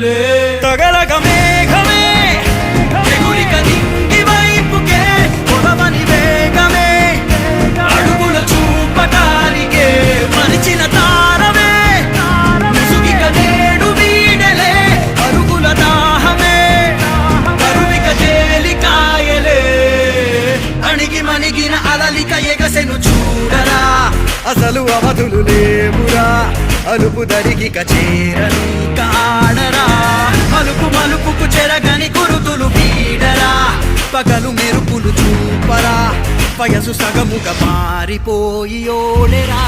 కదులే తగలగ మేఘమే ఎగురిక నింగి వైపుకే పొడవని వేగమే అడుగుల చూపటానికే మరిచిన తారమే ముసుగిక నేడు వీడలే అరుగుల దాహమే కరువిక తేలికాయలే అణిగి మణిగిన అలలిక ఎగసెను చూడరా అసలు అవధులు లేవురా అలుపు దరిగిక చేరని కాడరా మలుపు మలుపుకు చెరగని గురుతులు వీడరా పగలు మెరుపులు చూపరా వయసు సగముగా మారిపోయి ఓడెరా